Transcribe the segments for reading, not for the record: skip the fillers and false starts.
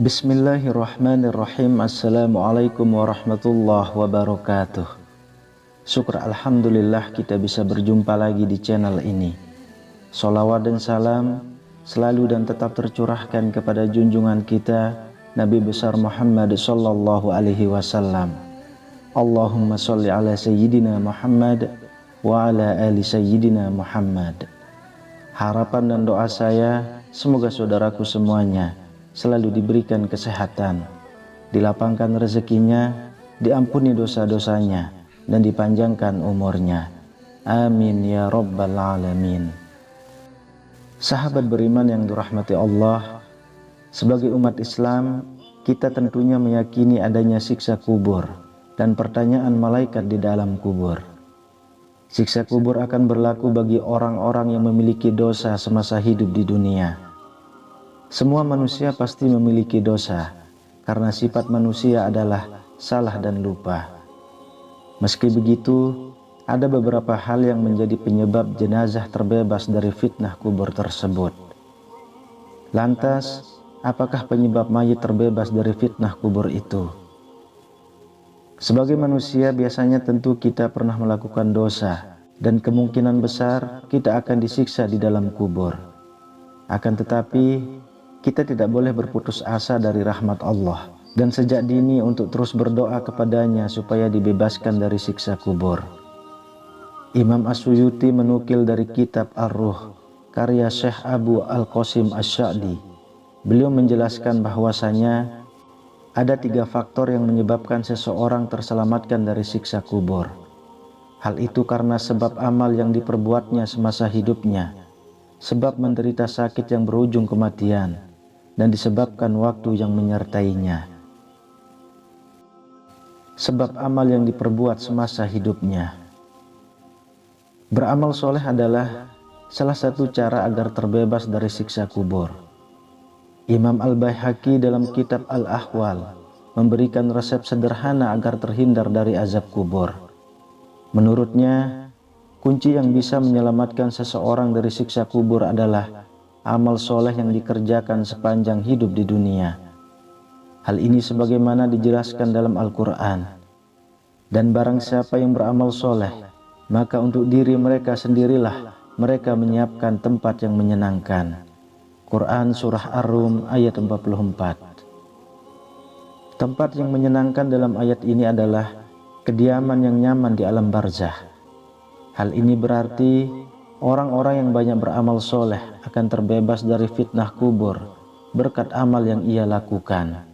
Bismillahirrahmanirrahim. Assalamualaikum warahmatullahi wabarakatuh. Syukur alhamdulillah kita bisa berjumpa lagi di channel ini. Sholawat dan salam selalu dan tetap tercurahkan kepada junjungan kita Nabi besar Muhammad sallallahu alaihi wasallam. Allahumma sholli ala sayyidina Muhammad wa ala ali sayyidina Muhammad. Harapan dan doa saya semoga saudaraku semuanya selalu diberikan kesehatan, dilapangkan rezekinya, diampuni dosa-dosanya, dan dipanjangkan umurnya. Amin ya rabbal alamin. Sahabat beriman yang dirahmati Allah, sebagai umat Islam, kita tentunya meyakini adanya siksa kubur dan pertanyaan malaikat di dalam kubur. Siksa kubur akan berlaku bagi orang-orang yang memiliki dosa semasa hidup di dunia. Semua manusia pasti memiliki dosa, karena sifat manusia adalah salah dan lupa. Meski begitu, ada beberapa hal yang menjadi penyebab jenazah terbebas dari fitnah kubur tersebut. Lantas, apakah penyebab mayit terbebas dari fitnah kubur itu? Sebagai manusia, biasanya tentu kita pernah melakukan dosa, dan kemungkinan besar kita akan disiksa di dalam kubur. Akan tetapi, kita tidak boleh berputus asa dari rahmat Allah dan sejak dini untuk terus berdoa kepadanya supaya dibebaskan dari siksa kubur. Imam As-Suyuti menukil dari kitab Ar-Ruh karya Syekh Abu Al-Qasim Asy-Sya'di. Beliau menjelaskan bahwasanya ada 3 faktor yang menyebabkan seseorang terselamatkan dari siksa kubur. Hal itu karena sebab amal yang diperbuatnya semasa hidupnya, sebab menderita sakit yang berujung kematian, dan disebabkan waktu yang menyertainya. Sebab amal yang diperbuat semasa hidupnya. Beramal soleh adalah salah satu cara agar terbebas dari siksa kubur. Imam Al-Baihaqi dalam kitab Al-Ahwal memberikan resep sederhana agar terhindar dari azab kubur. Menurutnya, kunci yang bisa menyelamatkan seseorang dari siksa kubur adalah amal soleh yang dikerjakan sepanjang hidup di dunia. Hal ini sebagaimana dijelaskan dalam Al-Quran. Dan barang siapa yang beramal soleh, maka untuk diri mereka sendirilah mereka menyiapkan tempat yang menyenangkan. Quran Surah Ar-Rum ayat 44. Tempat yang menyenangkan dalam ayat ini adalah kediaman yang nyaman di alam barzah. Hal ini berarti orang-orang yang banyak beramal soleh akan terbebas dari fitnah kubur berkat amal yang ia lakukan.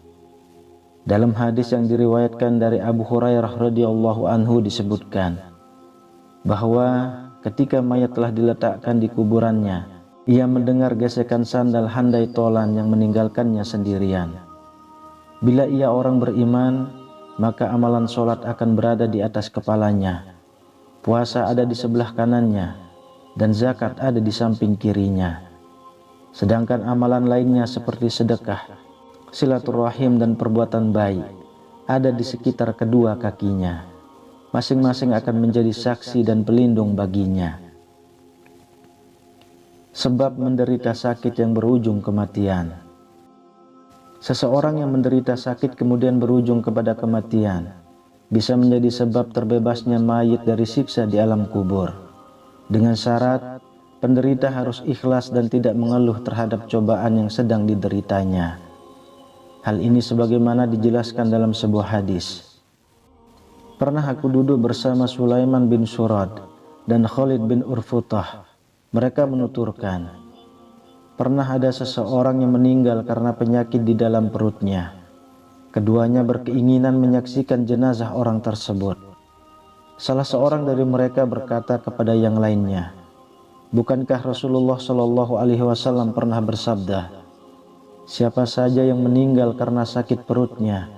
Dalam hadis yang diriwayatkan dari Abu Hurairah radhiyallahu anhu disebutkan bahwa ketika mayat telah diletakkan di kuburannya, ia mendengar gesekan sandal handai tolan yang meninggalkannya sendirian. Bila ia orang beriman, maka amalan sholat akan berada di atas kepalanya, puasa ada di sebelah kanannya, dan zakat ada di samping kirinya. Sedangkan amalan lainnya seperti sedekah, silaturahim dan perbuatan baik ada di sekitar kedua kakinya. Masing-masing akan menjadi saksi dan pelindung baginya. Sebab menderita sakit yang berujung kematian. Seseorang yang menderita sakit kemudian berujung kepada kematian bisa menjadi sebab terbebasnya mayit dari siksa di alam kubur. Dengan syarat, penderita harus ikhlas dan tidak mengeluh terhadap cobaan yang sedang dideritanya. Hal ini sebagaimana dijelaskan dalam sebuah hadis. Pernah aku duduk bersama Sulaiman bin Surad dan Khalid bin Urfutah. Mereka menuturkan, pernah ada seseorang yang meninggal karena penyakit di dalam perutnya. Keduanya berkeinginan menyaksikan jenazah orang tersebut. Salah seorang dari mereka berkata kepada yang lainnya, bukankah Rasulullah Shallallahu Alaihi Wasallam pernah bersabda, siapa saja yang meninggal karena sakit perutnya,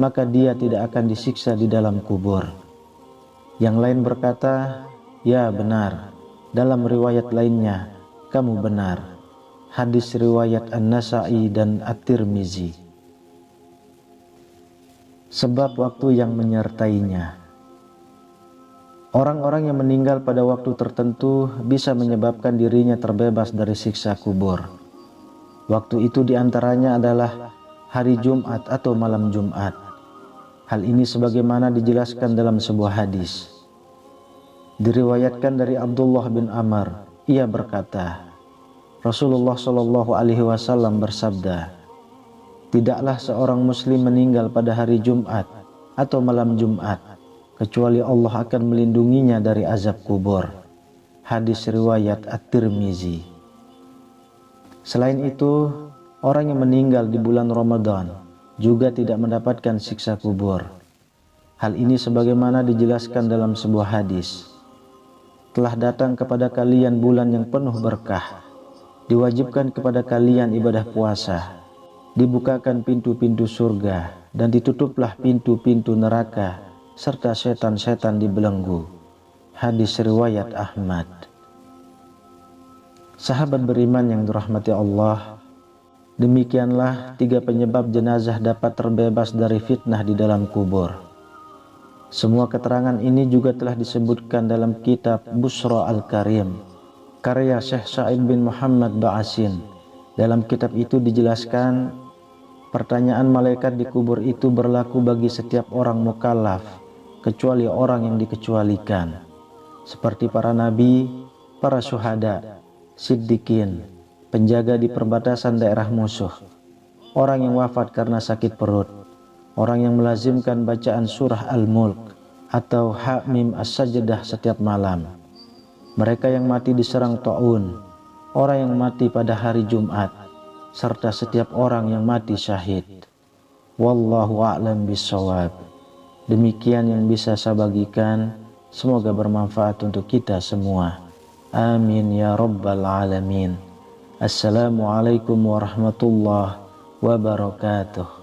maka dia tidak akan disiksa di dalam kubur. Yang lain berkata, ya benar, Dalam riwayat lainnya, kamu benar. Hadis riwayat An-Nasa'i dan At-Tirmizi. Sebab waktu yang menyertainya. Orang-orang yang meninggal pada waktu tertentu bisa menyebabkan dirinya terbebas dari siksa kubur. Waktu itu diantaranya adalah hari Jumat atau malam Jumat. Hal ini sebagaimana dijelaskan dalam sebuah hadis. Diriwayatkan dari Abdullah bin Amr, ia berkata, Rasulullah Shallallahu Alaihi Wasallam bersabda, tidaklah seorang muslim meninggal pada hari Jumat atau malam Jumat, kecuali Allah akan melindunginya dari azab kubur. Hadis riwayat At-Tirmizi. Selain itu, orang yang meninggal di bulan Ramadan juga tidak mendapatkan siksa kubur. Hal ini sebagaimana dijelaskan dalam sebuah hadis. Telah datang kepada kalian bulan yang penuh berkah. Diwajibkan kepada kalian ibadah puasa, dibukakan pintu-pintu surga, dan ditutuplah pintu-pintu neraka, serta setan-setan dibelenggu. Hadis riwayat Ahmad. Sahabat beriman yang dirahmati Allah, demikianlah 3 penyebab jenazah dapat terbebas dari fitnah di dalam kubur. Semua keterangan ini juga telah disebutkan dalam kitab Busra Al-Karim, karya Syekh Sa'id bin Muhammad Ba'asin. Dalam kitab itu dijelaskan, pertanyaan malaikat di kubur itu berlaku bagi setiap orang mukallaf, kecuali orang yang dikecualikan, seperti para nabi, para syuhada, siddiqin, penjaga di perbatasan daerah musuh, orang yang wafat karena sakit perut, orang yang melazimkan bacaan surah Al-Mulk atau Hamim As-Sajdah setiap malam, mereka yang mati diserang ta'un, orang yang mati pada hari Jumat, serta setiap orang yang mati syahid. Wallahu a'lam bishawab. Demikian yang bisa saya bagikan, semoga bermanfaat untuk kita semua. Amin ya rabbal alamin. Assalamualaikum warahmatullahi wabarakatuh.